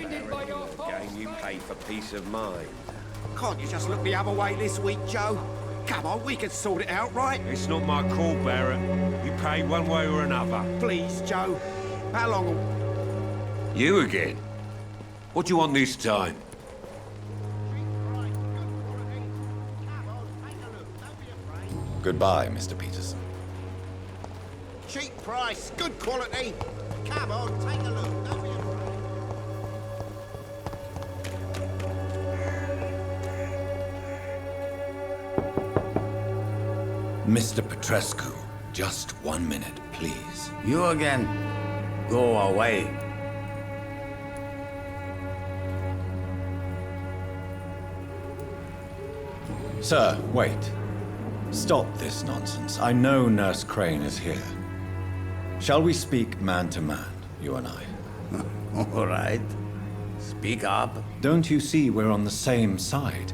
blinded by your Game you pay for peace of mind. Can't you just look the other way this week, Joe? Come on, we can sort it out, right? It's not my call, Barrett. You pay one way or another. Please, Joe. How long? You again? What do you want this time? Goodbye, Mr. Peterson. Cheap price, good quality. Come on, take a look. Don't be afraid. Mr. Petrescu, just 1 minute, please. You again? Go away. Sir, wait. Stop this nonsense. I know Nurse Crane is here. Shall we speak man to man, you and I? All right. Speak up. Don't you see we're on the same side?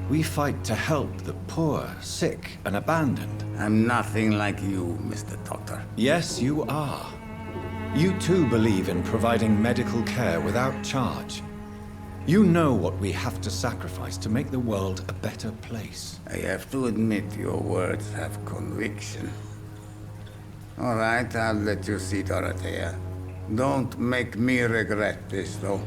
We fight to help the poor, sick, and abandoned. I'm nothing like you, Mr. Doctor. Yes, you are. You too believe in providing medical care without charge. You know what we have to sacrifice to make the world a better place. I have to admit your words have conviction. All right, I'll let you see Dorothea. Don't make me regret this, though.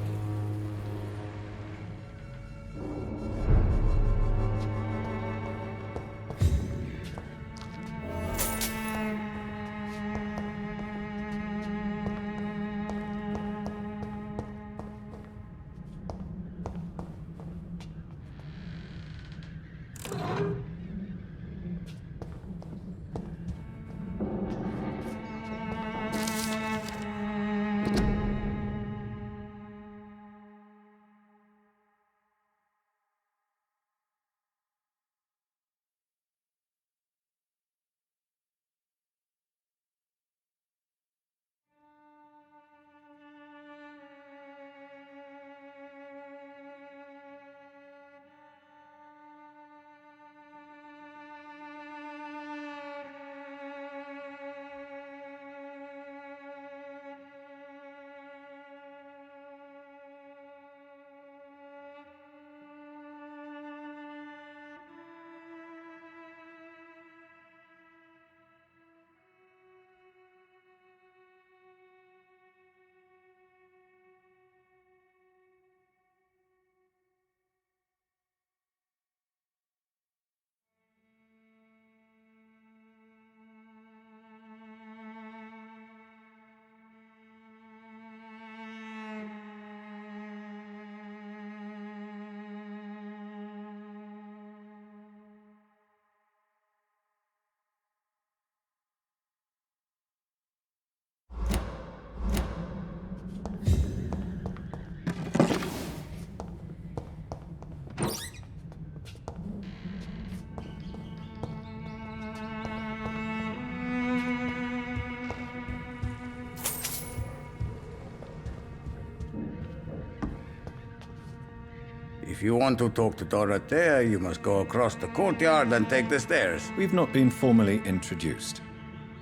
If you want to talk to Dorothea, you must go across the courtyard and take the stairs. We've not been formally introduced.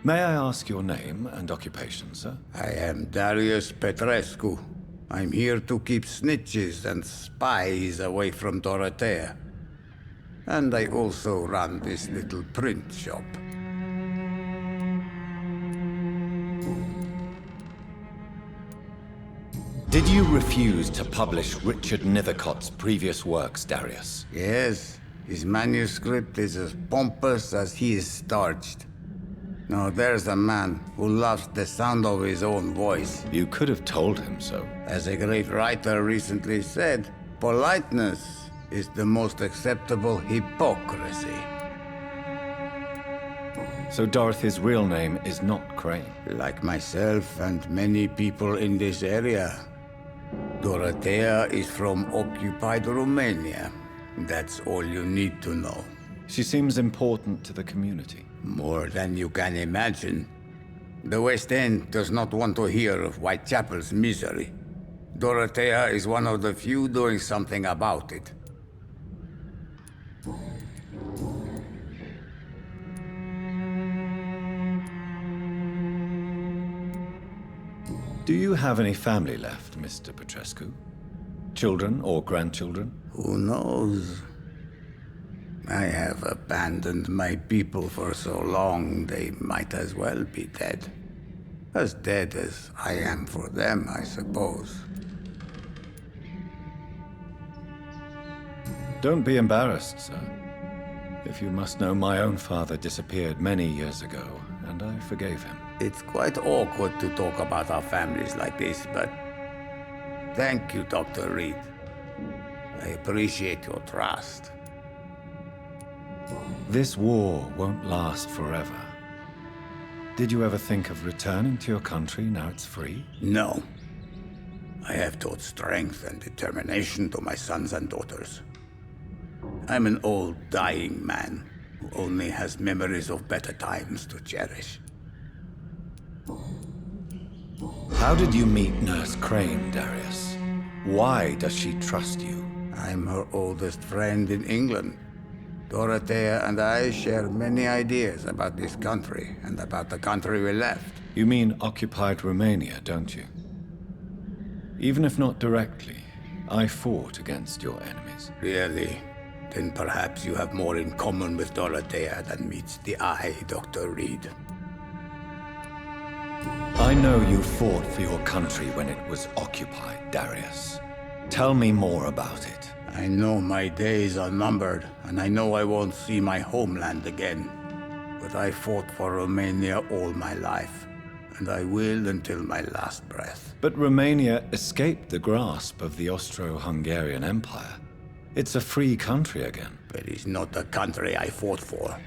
May I ask your name and occupation, sir? I am Darius Petrescu. I'm here to keep snitches and spies away from Dorothea. And I also run this little print shop. Did you refuse to publish Richard Nethercott's previous works, Darius? Yes, his manuscript is as pompous as he is starched. Now there's a man who loves the sound of his own voice. You could have told him so. As a great writer recently said, politeness is the most acceptable hypocrisy. So Dorothy's real name is not Crane? Like myself and many people in this area, Dorothea is from occupied Romania. That's all you need to know. She seems important to the community. More than you can imagine. The West End does not want to hear of Whitechapel's misery. Dorothea is one of the few doing something about it. Do you have any family left, Mr. Petrescu? Children or grandchildren? Who knows? I have abandoned my people for so long, they might as well be dead. As dead as I am for them, I suppose. Don't be embarrassed, sir. If you must know, my own father disappeared many years ago, and I forgave him. It's quite awkward to talk about our families like this, but thank you, Dr. Reed. I appreciate your trust. This war won't last forever. Did you ever think of returning to your country now it's free? No. I have taught strength and determination to my sons and daughters. I'm an old, dying man who only has memories of better times to cherish. How did you meet Nurse Crane, Darius? Why does she trust you? I'm her oldest friend in England. Dorothea and I share many ideas about this country and about the country we left. You mean occupied Romania, don't you? Even if not directly, I fought against your enemies. Really? Then perhaps you have more in common with Dorothea than meets the eye, Dr. Reed. I know you fought for your country when it was occupied, Darius. Tell me more about it. I know my days are numbered, and I know I won't see my homeland again. But I fought for Romania all my life, and I will until my last breath. But Romania escaped the grasp of the Austro-Hungarian Empire. It's a free country again. But it's not the country I fought for.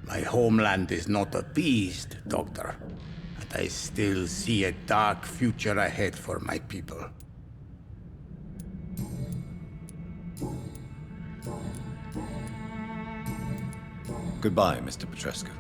My homeland is not appeased, Doctor. And I still see a dark future ahead for my people. Goodbye, Mr. Petrescu.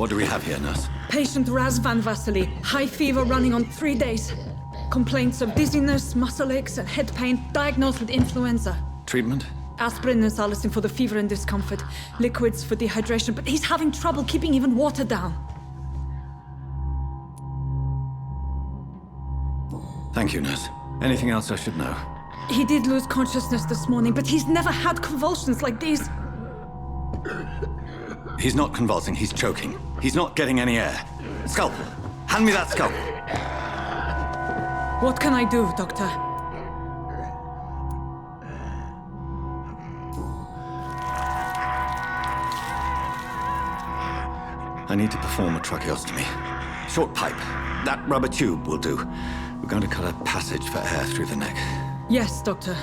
What do we have here, nurse? Patient Raz Van Vasily, high fever running on 3 days. Complaints of dizziness, muscle aches, and head pain, diagnosed with influenza. Treatment? Aspirin and salicin for the fever and discomfort, liquids for dehydration, but he's having trouble keeping even water down. Thank you, nurse. Anything else I should know? He did lose consciousness this morning, but he's never had convulsions like these. He's not convulsing, he's choking. He's not getting any air. Scalpel! Hand me that scalpel! What can I do, Doctor? I need to perform a tracheostomy. Short pipe. That rubber tube will do. We're going to cut a passage for air through the neck. Yes, Doctor.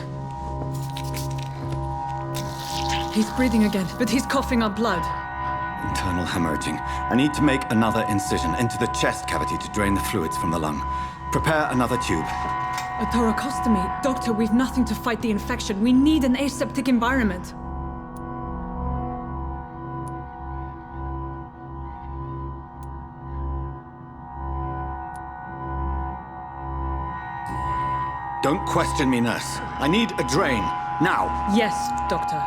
He's breathing again, but he's coughing up blood. Internal hemorrhaging. I need to make another incision into the chest cavity to drain the fluids from the lung. Prepare another tube. A thoracostomy? Doctor, we've nothing to fight the infection. We need an aseptic environment. Don't question me, nurse. I need a drain. Now. Yes, Doctor.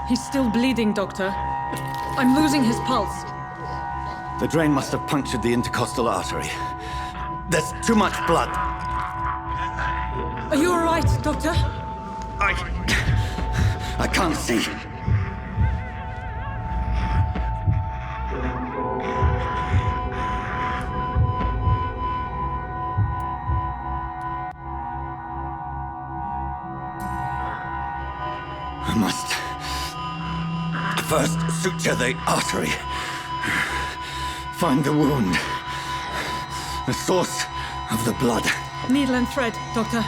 He's still bleeding, Doctor. I'm losing his pulse. The drain must have punctured the intercostal artery. There's too much blood. Are you all right, Doctor? I can't see. I must first suture the artery. Find the wound. The source of the blood. Needle and thread, Doctor.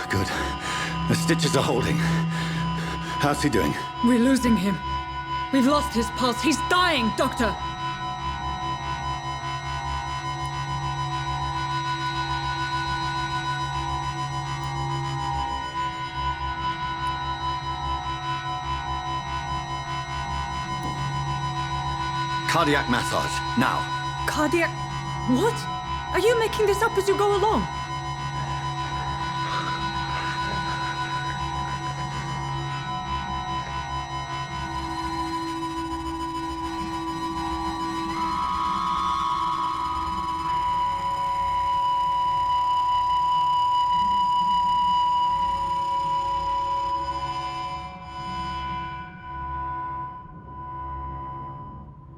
Good. The stitches are holding. How's he doing? We're losing him. We've lost his pulse. He's dying, Doctor. Cardiac massage, now. Cardiac... What? Are you making this up as you go along?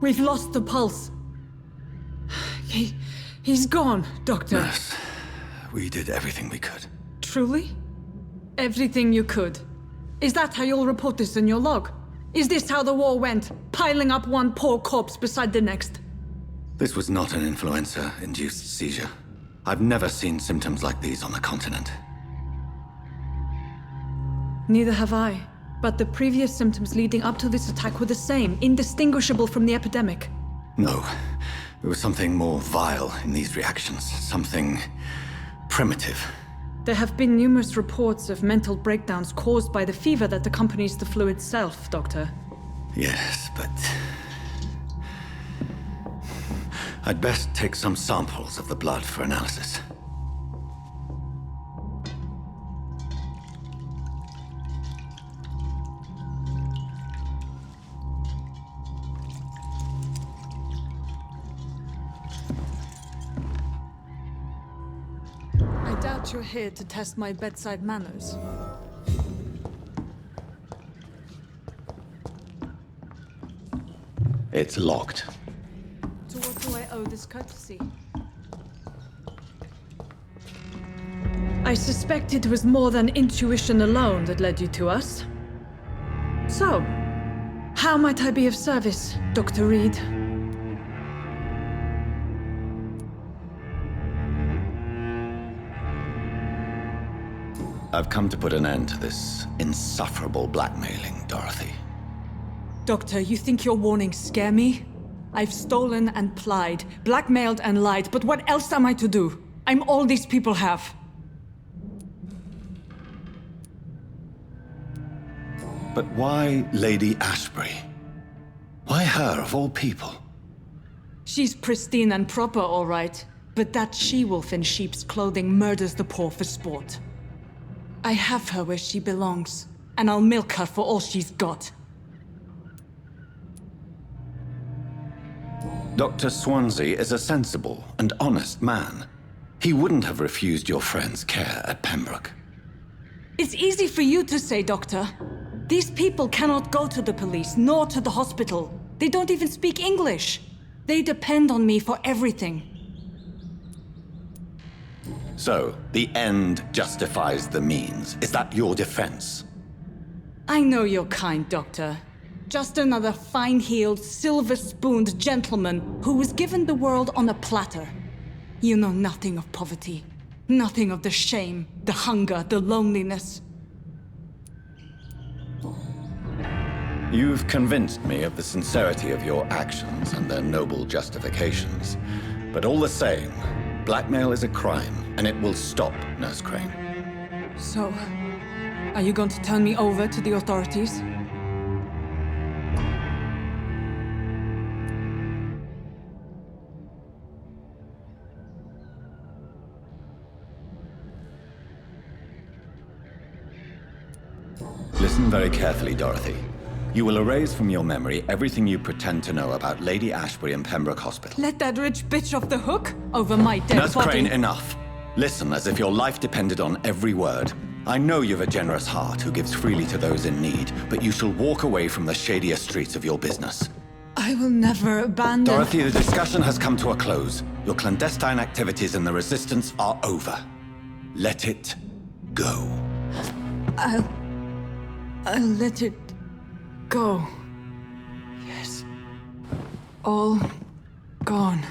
We've lost the pulse. He's gone, Doctor. Nurse, we did everything we could. Truly? Everything you could. Is that how you'll report this in your log? Is this how the war went? Piling up one poor corpse beside the next? This was not an influenza-induced seizure. I've never seen symptoms like these on the continent. Neither have I. But the previous symptoms leading up to this attack were the same, indistinguishable from the epidemic. No. There was something more vile in these reactions. Something primitive. There have been numerous reports of mental breakdowns caused by the fever that accompanies the flu itself, Doctor. Yes, but... I'd best take some samples of the blood for analysis. I doubt you're here to test my bedside manners. It's locked. To what do I owe this courtesy? I suspect it was more than intuition alone that led you to us. So, how might I be of service, Dr. Reed? I've come to put an end to this insufferable blackmailing, Dorothy. Doctor, you think your warnings scare me? I've stolen and plied, blackmailed and lied, but what else am I to do? I'm all these people have. But why Lady Ashbury? Why her, of all people? She's pristine and proper, all right. But that she-wolf in sheep's clothing murders the poor for sport. I have her where she belongs, and I'll milk her for all she's got. Dr. Swansea is a sensible and honest man. He wouldn't have refused your friend's care at Pembroke. It's easy for you to say, Doctor. These people cannot go to the police, nor to the hospital. They don't even speak English. They depend on me for everything. So, the end justifies the means. Is that your defense? I know you're kind, Doctor. Just another fine-heeled, silver-spooned gentleman who was given the world on a platter. You know nothing of poverty. Nothing of the shame, the hunger, the loneliness. You've convinced me of the sincerity of your actions and their noble justifications. But all the same, blackmail is a crime, and it will stop, Nurse Crane. So, are you going to turn me over to the authorities? Listen very carefully, Dorothy. You will erase from your memory everything you pretend to know about Lady Ashbury and Pembroke Hospital. Let that rich bitch off the hook over my dead Nurse body. Crane, enough. Listen as if your life depended on every word. I know you've a generous heart who gives freely to those in need, but you shall walk away from the shadier streets of your business. I will never abandon... Dorothy, the discussion has come to a close. Your clandestine activities in the Resistance are over. Let it go. I'll let it go. Yes. All gone.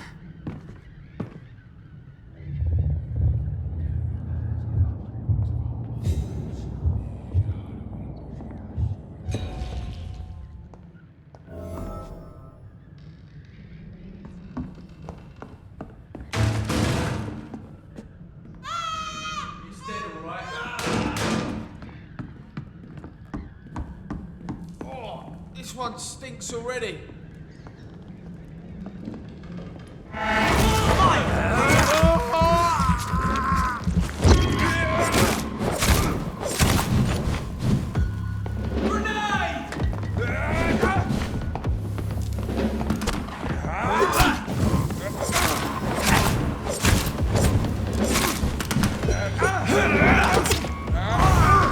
This one stinks already.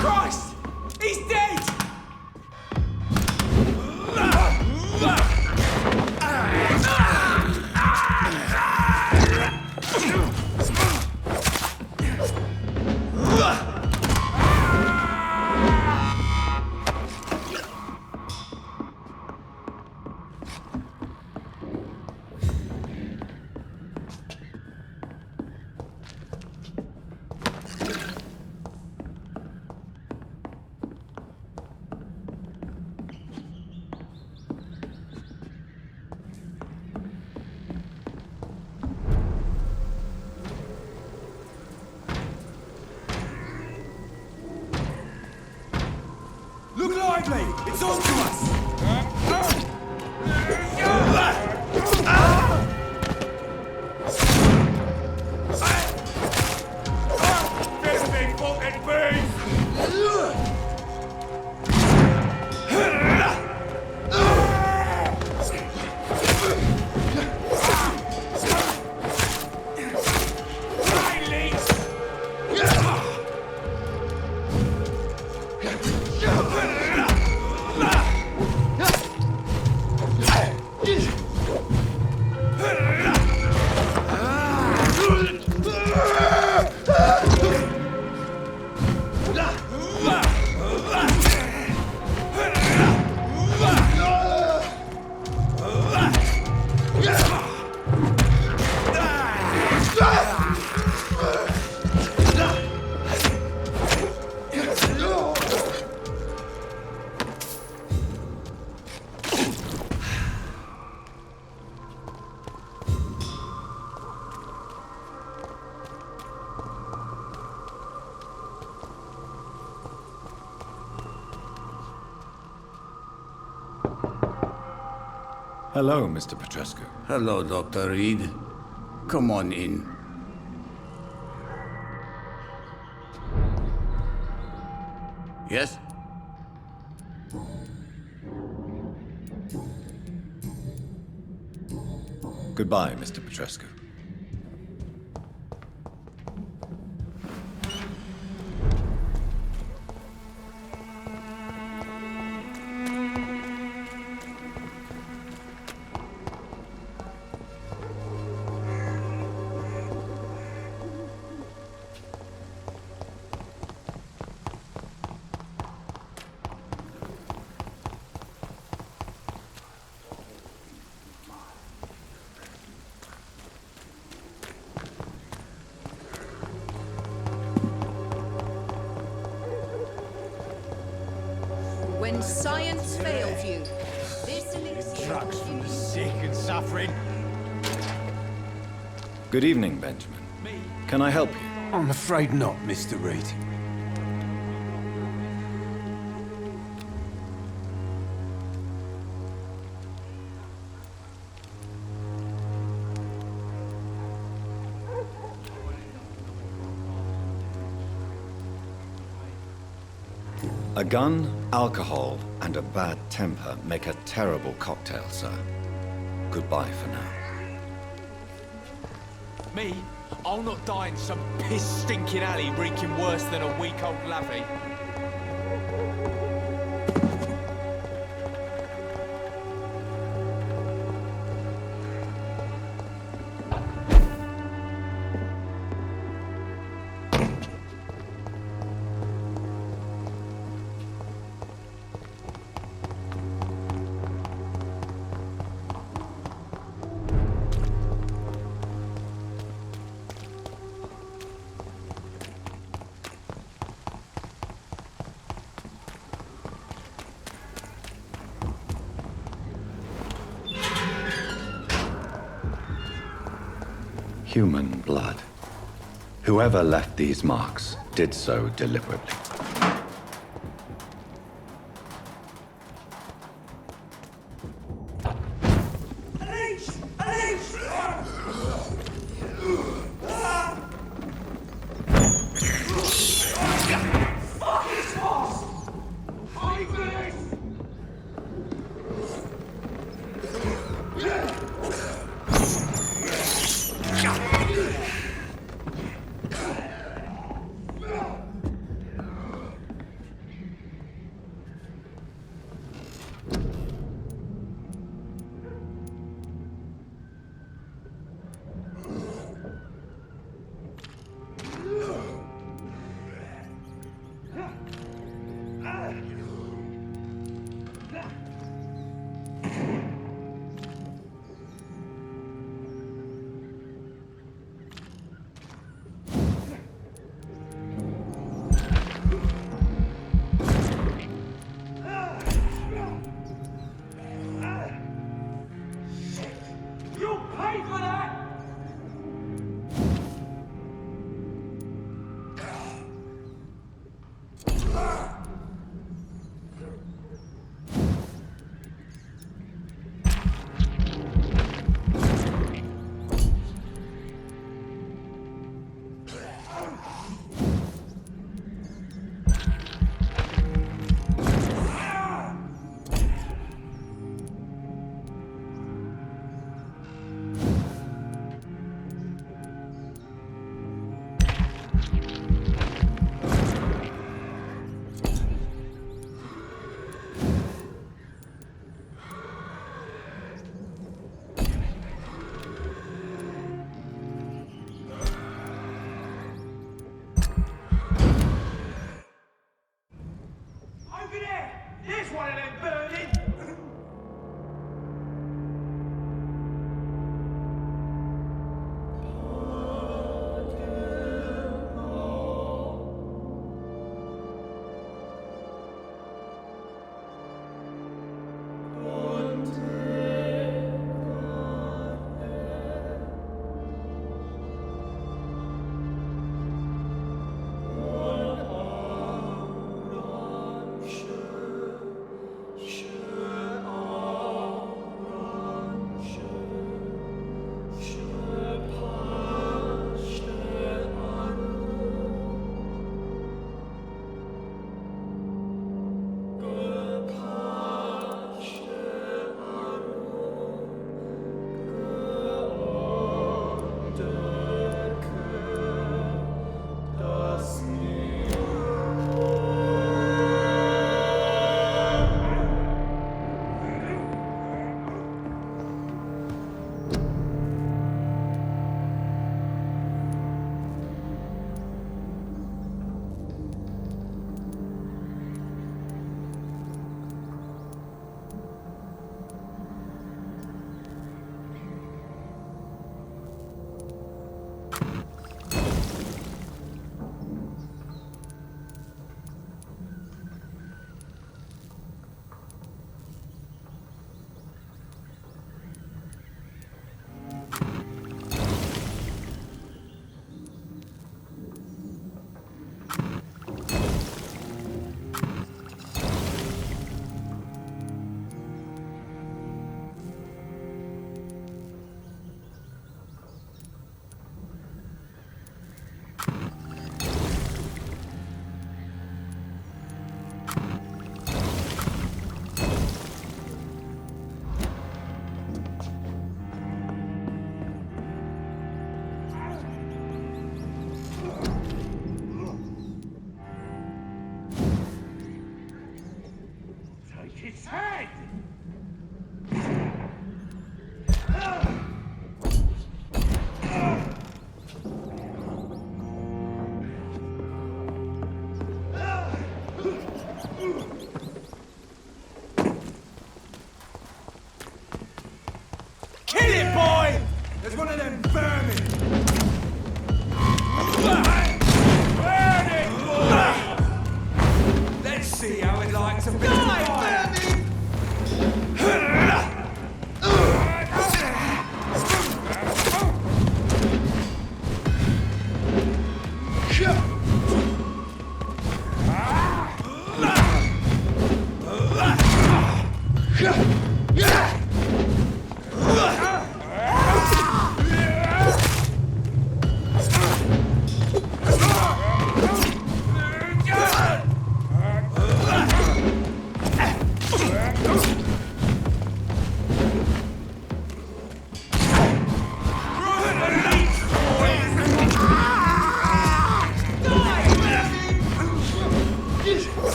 Christ! He's dead! Look lively! It's on to us! This big fucking beast! Hello, Mr. Petrescu. Hello, Dr. Reed. Come on in. Yes? Goodbye, Mr. Petrescu. When science fails you, this elixir... Drugs from the sick and suffering. Good evening, Benjamin. Can I help you? I'm afraid not, Mr. Reed. A gun, alcohol, and a bad temper make a terrible cocktail, sir. Goodbye for now. Me? I'll not die in some piss-stinking alley reeking worse than a week-old lavvy. Human blood. Whoever left these marks did so deliberately.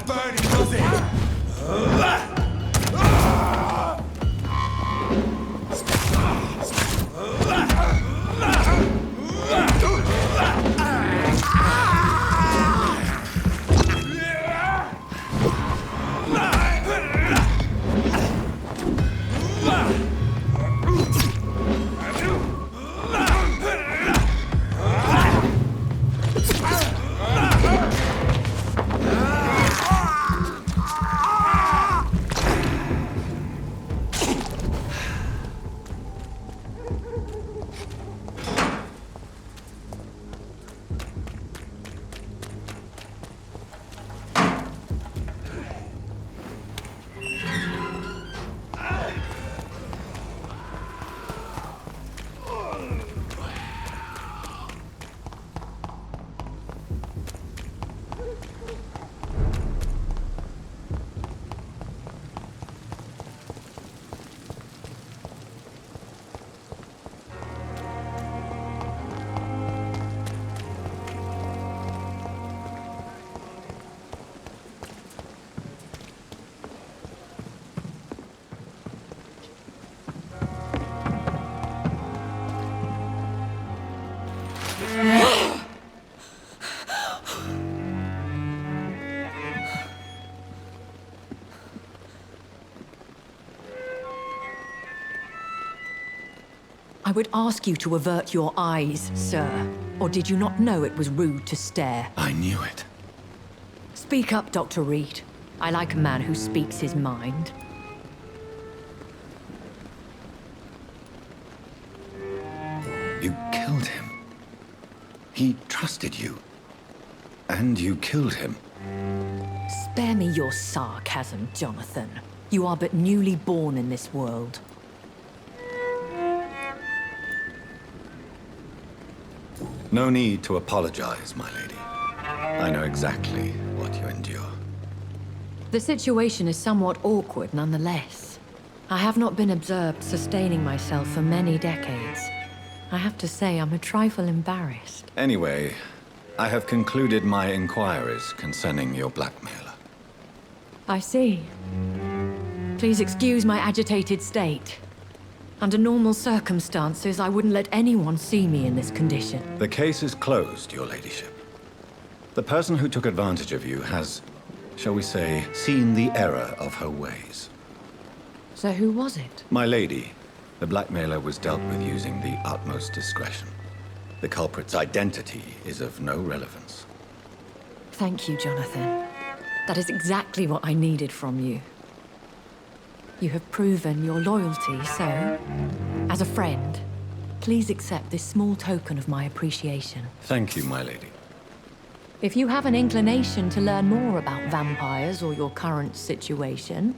that burning, does it? I would ask you to avert your eyes, sir. Or did you not know it was rude to stare? I knew it. Speak up, Dr. Reed. I like a man who speaks his mind. You killed him. He trusted you. And you killed him. Spare me your sarcasm, Jonathan. You are but newly born in this world. No need to apologize, my lady. I know exactly what you endure. The situation is somewhat awkward nonetheless. I have not been observed sustaining myself for many decades. I have to say I'm a trifle embarrassed. Anyway, I have concluded my inquiries concerning your blackmailer. I see. Please excuse my agitated state. Under normal circumstances, I wouldn't let anyone see me in this condition. The case is closed, your ladyship. The person who took advantage of you has, shall we say, seen the error of her ways. So who was it? My lady, the blackmailer was dealt with using the utmost discretion. The culprit's identity is of no relevance. Thank you, Jonathan. That is exactly what I needed from you. You have proven your loyalty, so, as a friend, please accept this small token of my appreciation. Thank you, my lady. If you have an inclination to learn more about vampires or your current situation,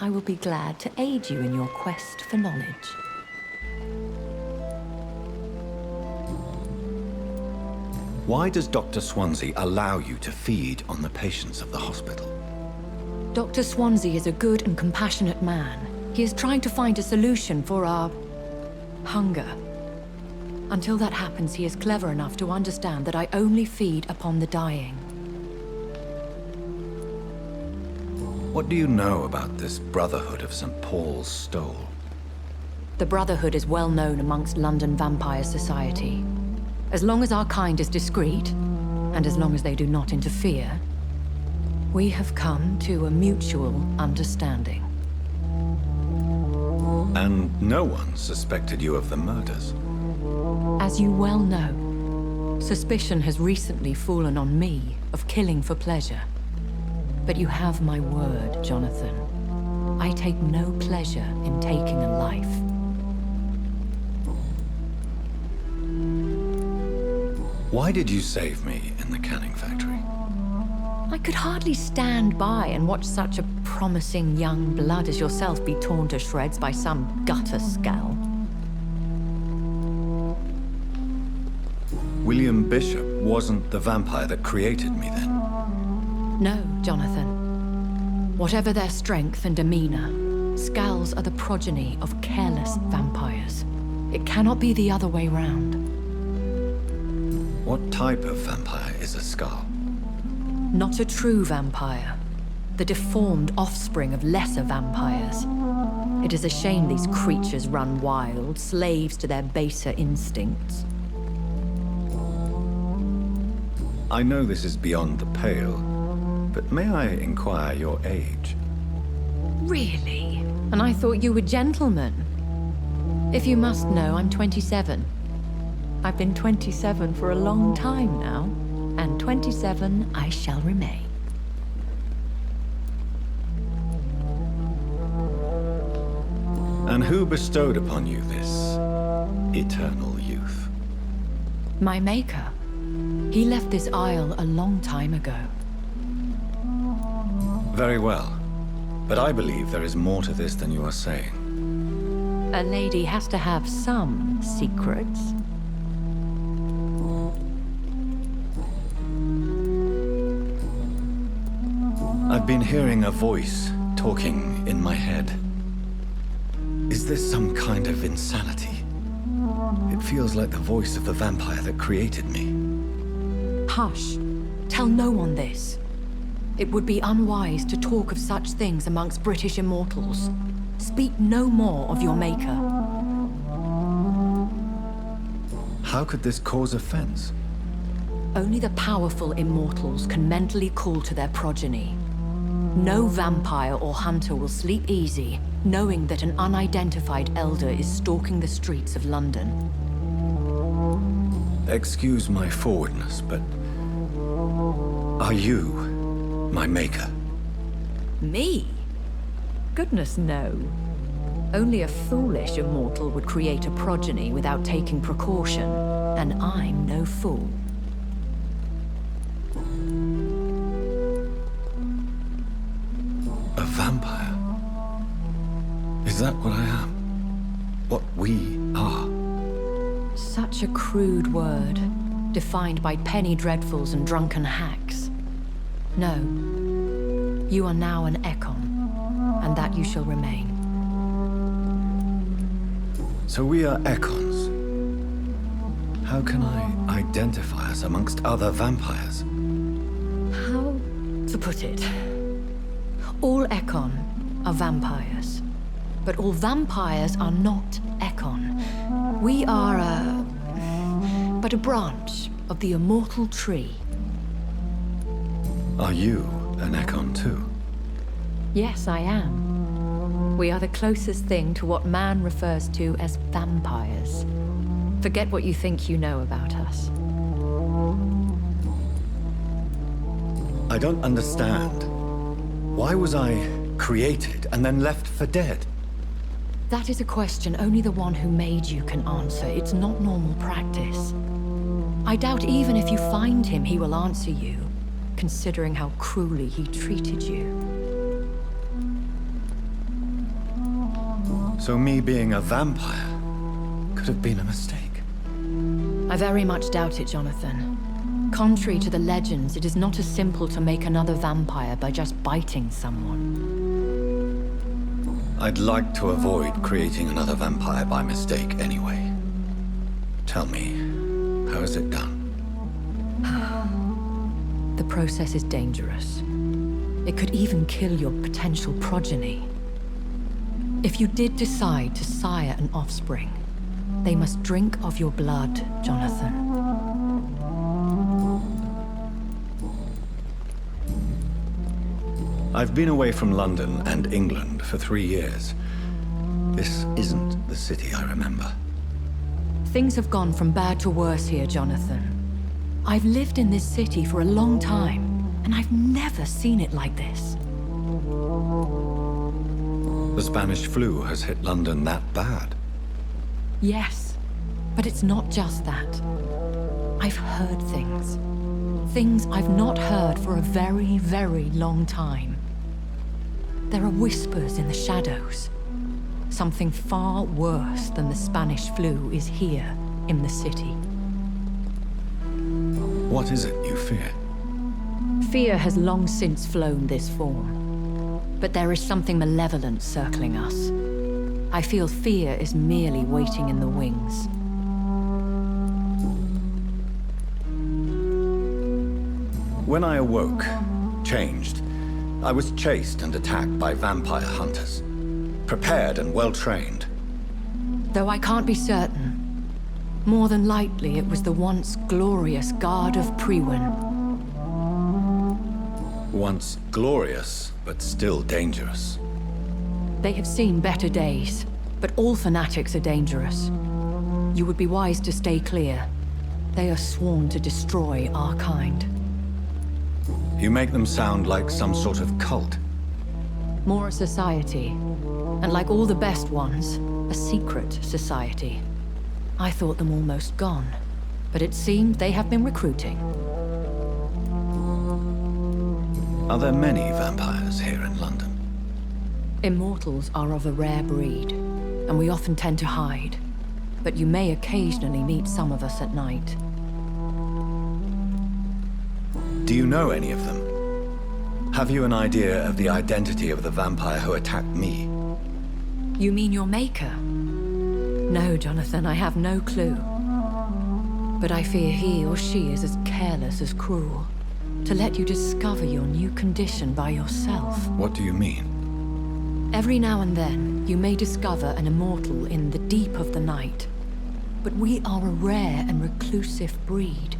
I will be glad to aid you in your quest for knowledge. Why does Dr. Swansea allow you to feed on the patients of the hospital? Dr. Swansea is a good and compassionate man. He is trying to find a solution for our hunger. Until that happens, he is clever enough to understand that I only feed upon the dying. What do you know about this Brotherhood of St. Paul's Stole? The Brotherhood is well known amongst London vampire society. As long as our kind is discreet, and as long as they do not interfere, we have come to a mutual understanding. And no one suspected you of the murders. As you well know, suspicion has recently fallen on me of killing for pleasure. But you have my word, Jonathan. I take no pleasure in taking a life. Why did you save me in the canning factory? I could hardly stand by and watch such a promising young blood as yourself be torn to shreds by some gutter scowl. William Bishop wasn't the vampire that created me then. No, Jonathan. Whatever their strength and demeanor, Scowls are the progeny of careless vampires. It cannot be the other way round. What type of vampire is a Skull? Not a true vampire. the deformed offspring of lesser vampires. It is a shame these creatures run wild, slaves to their baser instincts. I know this is beyond the pale, but may I inquire your age? Really? And I thought you were gentlemen. If you must know, I'm 27. I've been 27 for a long time now, and 27 I shall remain. And who bestowed upon you this eternal youth? My maker. He left this isle a long time ago. Very well. But I believe there is more to this than you are saying. A lady has to have some secrets. I've been hearing a voice talking in my head. Is this some kind of insanity? It feels like the voice of the vampire that created me. Hush. Tell no one this. It would be unwise to talk of such things amongst British immortals. Speak no more of your maker. How could this cause offense? Only the powerful immortals can mentally call to their progeny. No vampire or hunter will sleep easy, knowing that an unidentified elder is stalking the streets of London. Excuse my forwardness, but are you my maker? Me? Goodness, no. Only a foolish immortal would create a progeny without taking precaution, and I'm no fool. A vampire? Is that what I am? What we are? Such a crude word, defined by penny dreadfuls and drunken hacks. No. You are now an Ekon, and that you shall remain. So we are Ekons. How can I identify us amongst other vampires? How to put it? All Ekon are vampires, but all vampires are not Ekon. We are but a branch of the immortal tree. Are you an Ekon too? Yes, I am. We are the closest thing to what man refers to as vampires. Forget what you think you know about us. I don't understand. Why was I created and then left for dead? That is a question only the one who made you can answer. It's not normal practice. I doubt even if you find him, he will answer you, considering how cruelly he treated you. So me being a vampire could have been a mistake. I very much doubt it, Jonathan. Contrary to the legends, it is not as simple to make another vampire by just biting someone. I'd like to avoid creating another vampire by mistake anyway. Tell me, how is it done? The process is dangerous. It could even kill your potential progeny. If you did decide to sire an offspring, they must drink of your blood, Jonathan. I've been away from London and England for 3 years. This isn't the city I remember. Things have gone from bad to worse here, Jonathan. I've lived in this city for a long time, and I've never seen it like this. The Spanish flu has hit London that bad. Yes, but it's not just that. I've heard things. Things I've not heard for a very, very long time. There are whispers in the shadows. Something far worse than the Spanish flu is here in the city. What is it you fear? Fear has long since flown this form. But there is something malevolent circling us. I feel fear is merely waiting in the wings. When I awoke, changed, I was chased and attacked by vampire hunters. Prepared and well-trained. Though I can't be certain, more than likely it was the once glorious Guard of Priwen. Once glorious, but still dangerous. They have seen better days, but all fanatics are dangerous. You would be wise to stay clear. They are sworn to destroy our kind. You make them sound like some sort of cult. More a society, and like all the best ones, a secret society. I thought them almost gone, but it seemed they have been recruiting. Are there many vampires here in London? Immortals are of a rare breed, and we often tend to hide. But you may occasionally meet some of us at night. Do you know any of them? Have you an idea of the identity of the vampire who attacked me? You mean your maker? No, Jonathan, I have no clue. But I fear he or she is as careless as cruel. To let you discover your new condition by yourself. What do you mean? Every now and then, you may discover an immortal in the deep of the night. But we are a rare and reclusive breed.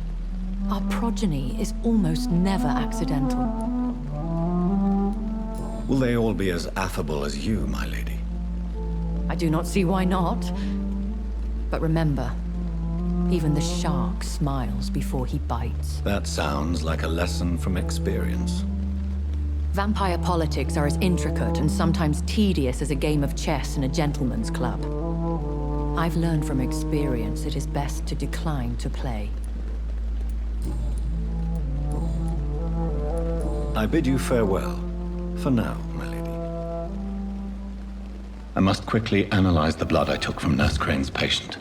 Our progeny is almost never accidental. Will they all be as affable as you, my lady? I do not see why not. But remember, even the shark smiles before he bites. That sounds like a lesson from experience. Vampire politics are as intricate and sometimes tedious as a game of chess in a gentleman's club. I've learned from experience it is best to decline to play. I bid you farewell, for now, my lady. I must quickly analyze the blood I took from Nurse Crane's patient.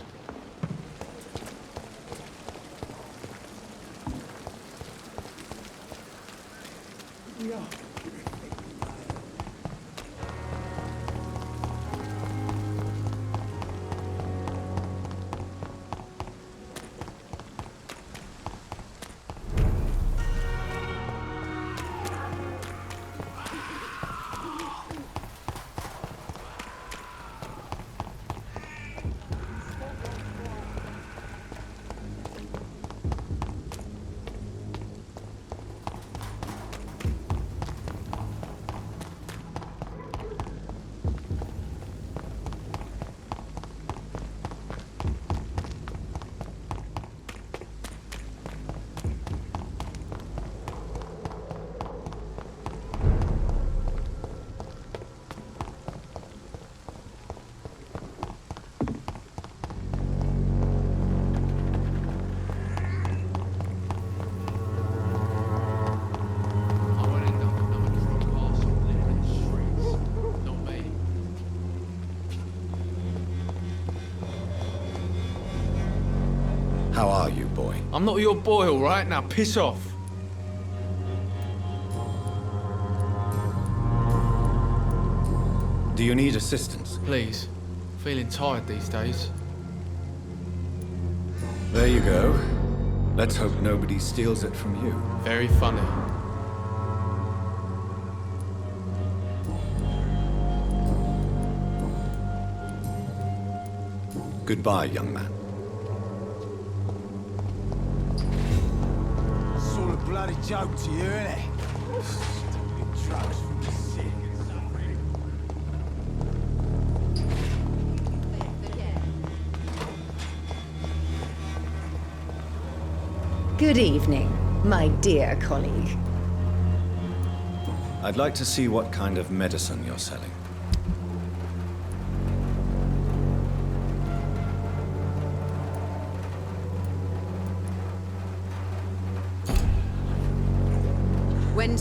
How are you, boy? I'm not your boy, all right? Now piss off. Do you need assistance? Please. Feeling tired these days. There you go. Let's hope nobody steals it from you. Very funny. Goodbye, young man. It's all a bloody joke to you, innit? Stupid drugs from the sick and suffering. Good evening, my dear colleague. I'd like to see what kind of medicine you're selling. When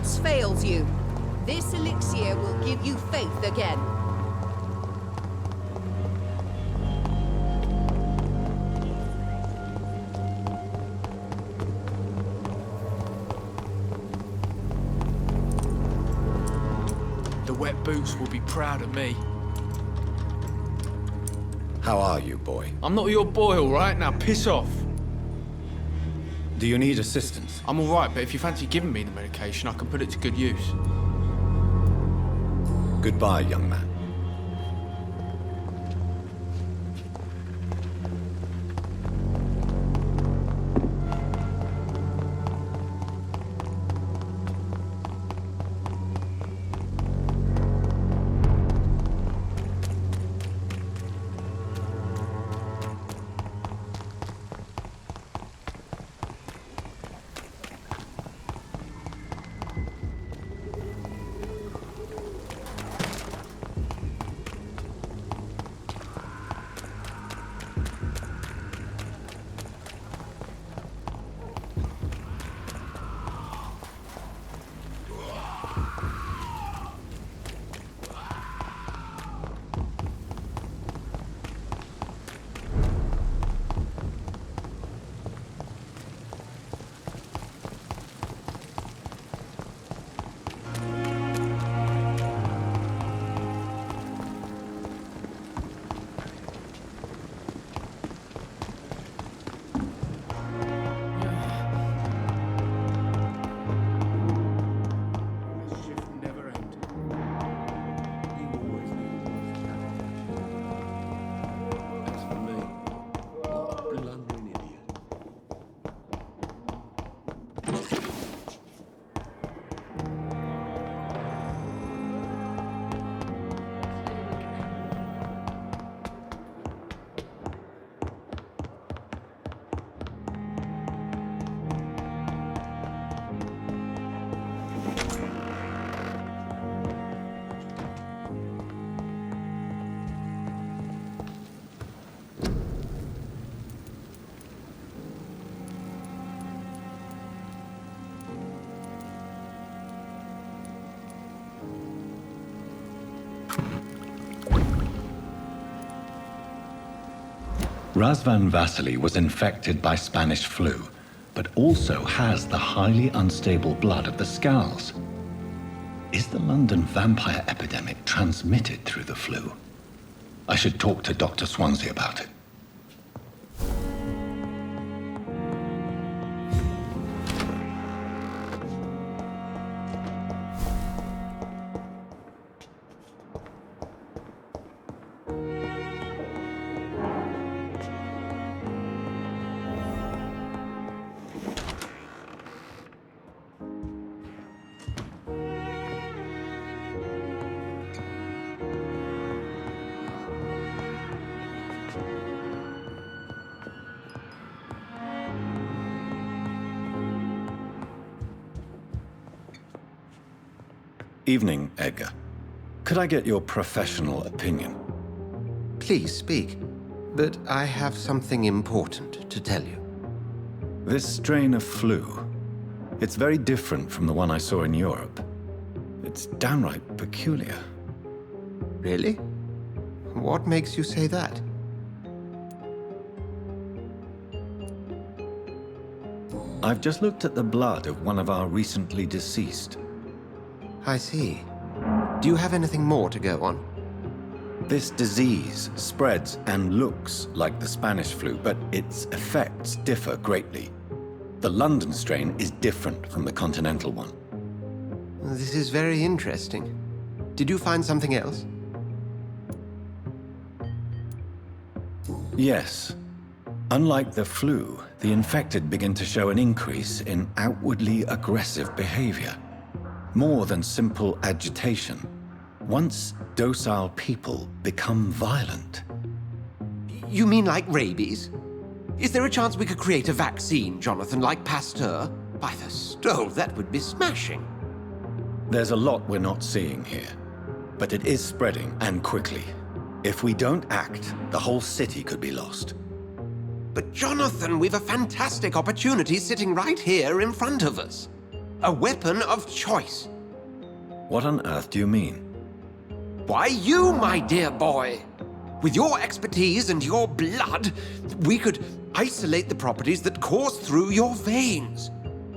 doubts fails you. This elixir will give you faith again. The wet boots will be proud of me. How are you, boy? I'm not your boy, all right? Now piss off. Do you need assistance? I'm all right, but if you fancy giving me the medication, I can put it to good use. Goodbye, young man. Razvan Vasily was infected by Spanish flu, but also has the highly unstable blood of the Scowls. Is the London vampire epidemic transmitted through the flu? I should talk to Dr. Swansea about it. Evening, Edgar. Could I get your professional opinion? Please speak, but I have something important to tell you. This strain of flu, it's very different from the one I saw in Europe. It's downright peculiar. Really? What makes you say that? I've just looked at the blood of one of our recently deceased. I see. Do you have anything more to go on? This disease spreads and looks like the Spanish flu, but its effects differ greatly. The London strain is different from the continental one. This is very interesting. Did you find something else? Yes. Unlike the flu, the infected begin to show an increase in outwardly aggressive behavior. More than simple agitation. Once docile people become violent. You mean like rabies? Is there a chance we could create a vaccine, Jonathan, like Pasteur? By the stole, that would be smashing. There's a lot we're not seeing here, but it is spreading, and quickly. If we don't act, the whole city could be lost. But Jonathan, we've a fantastic opportunity sitting right here in front of us. A weapon of choice. What on earth do you mean? Why, you, my dear boy. With your expertise and your blood, we could isolate the properties that course through your veins.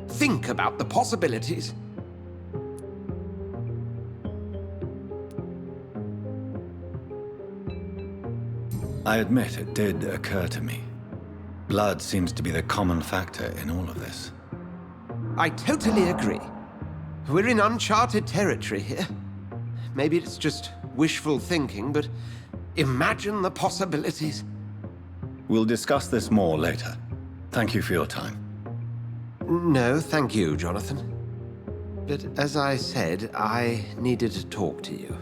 Think about the possibilities. I admit it did occur to me. Blood seems to be the common factor in all of this. I totally agree. We're in uncharted territory here. Maybe it's just wishful thinking, but imagine the possibilities. We'll discuss this more later. Thank you for your time. No, thank you, Jonathan. But as I said, I needed to talk to you.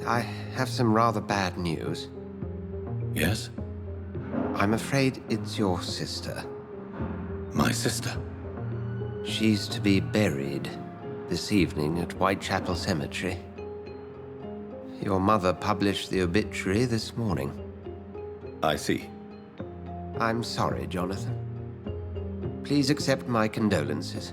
I have some rather bad news. Yes? I'm afraid it's your sister. My sister? She's to be buried this evening at Whitechapel Cemetery. Your mother published the obituary this morning. I see. I'm sorry, Jonathan. Please accept my condolences.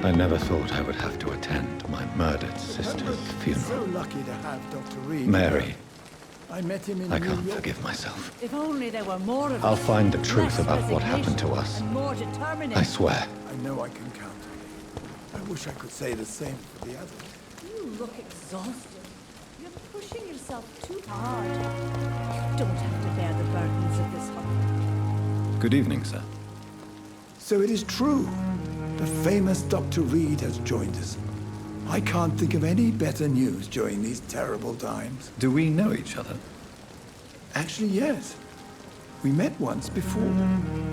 I never thought I would have to attend my murdered sister's funeral. So lucky to have Dr. Reed. Mary, I met him in I New can't York. forgive myself. If only there were more of I'll us. find the truth Less about what happened to us. resignation and more determination. I swear. I know I can count on you. I wish I could say the same for the others. You look exhausted. You're pushing yourself too hard. You don't have to bear the burdens of this one. Good evening, sir. So it is true. The famous Dr. Reed has joined us. I can't think of any better news during these terrible times. Do we know each other? Actually, yes. We met once before,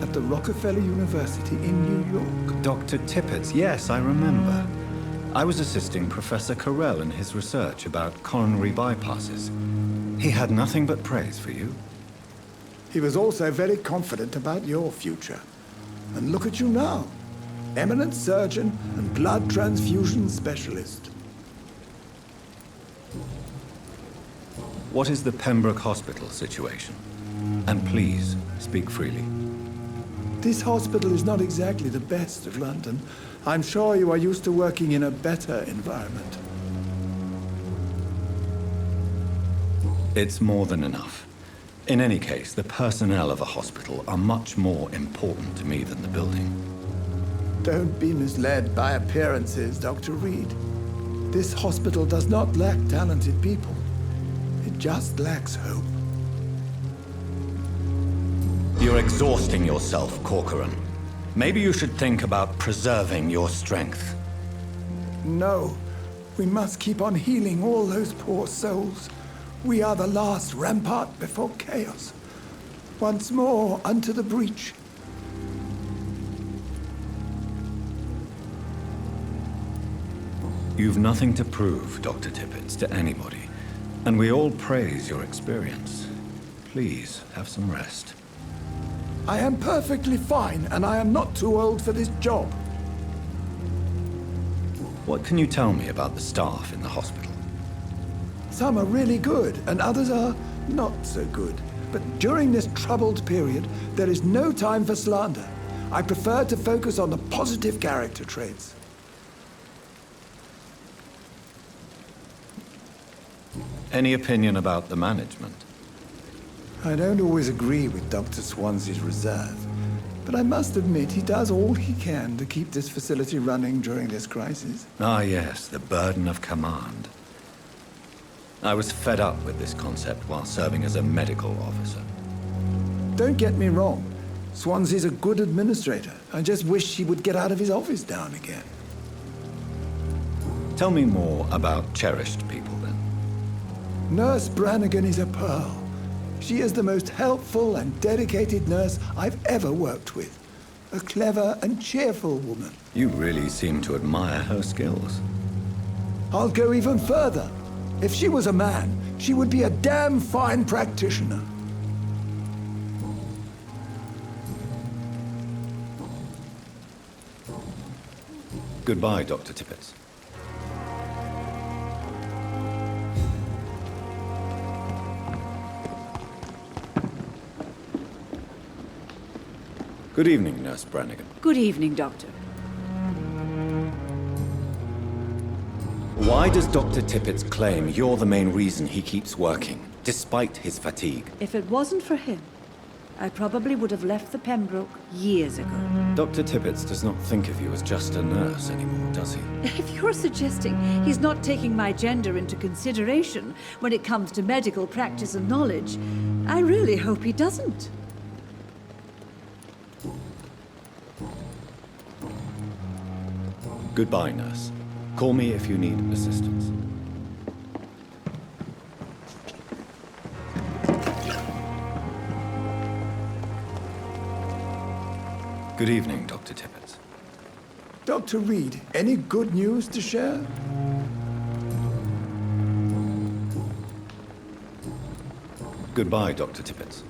at the Rockefeller University in New York. Dr. Tippett's, yes, I remember. I was assisting Professor Carell in his research about coronary bypasses. He had nothing but praise for you. He was also very confident about your future. And look at you now. Eminent surgeon and blood transfusion specialist. What is the Pembroke Hospital situation? And please, speak freely. This hospital is not exactly the best of London. I'm sure you are used to working in a better environment. It's more than enough. In any case, the personnel of a hospital are much more important to me than the building. Don't be misled by appearances, Dr. Reed. This hospital does not lack talented people. It just lacks hope. You're exhausting yourself, Corcoran. Maybe you should think about preserving your strength. No, we must keep on healing all those poor souls. We are the last rampart before chaos. Once more, unto the breach. You've nothing to prove, Dr. Tippett, to anybody. And we all praise your experience. Please, have some rest. I am perfectly fine, and I am not too old for this job. What can you tell me about the staff in the hospital? Some are really good, and others are not so good. But during this troubled period, there is no time for slander. I prefer to focus on the positive character traits. Any opinion about the management? I don't always agree with Dr. Swansea's reserve, but I must admit he does all he can to keep this facility running during this crisis. Ah, yes, the burden of command. I was fed up with this concept while serving as a medical officer. Don't get me wrong. Swansea's a good administrator. I just wish he would get out of his office now and again. Tell me more about cherished people, then. Nurse Brannigan is a pearl. She is the most helpful and dedicated nurse I've ever worked with. A clever and cheerful woman. You really seem to admire her skills. I'll go even further. If she was a man, she would be a damn fine practitioner. Goodbye, Dr. Tippett. Good evening, Nurse Brannigan. Good evening, Doctor. Why does Dr. Tippett claim you're the main reason he keeps working, despite his fatigue? If it wasn't for him, I probably would have left the Pembroke years ago. Dr. Tippett does not think of you as just a nurse anymore, does he? If you're suggesting he's not taking my gender into consideration when it comes to medical practice and knowledge, I really hope he doesn't. Goodbye, nurse. Call me if you need assistance. Good evening, Dr. Tippett. Dr. Reed, any good news to share? Goodbye, Dr. Tippett.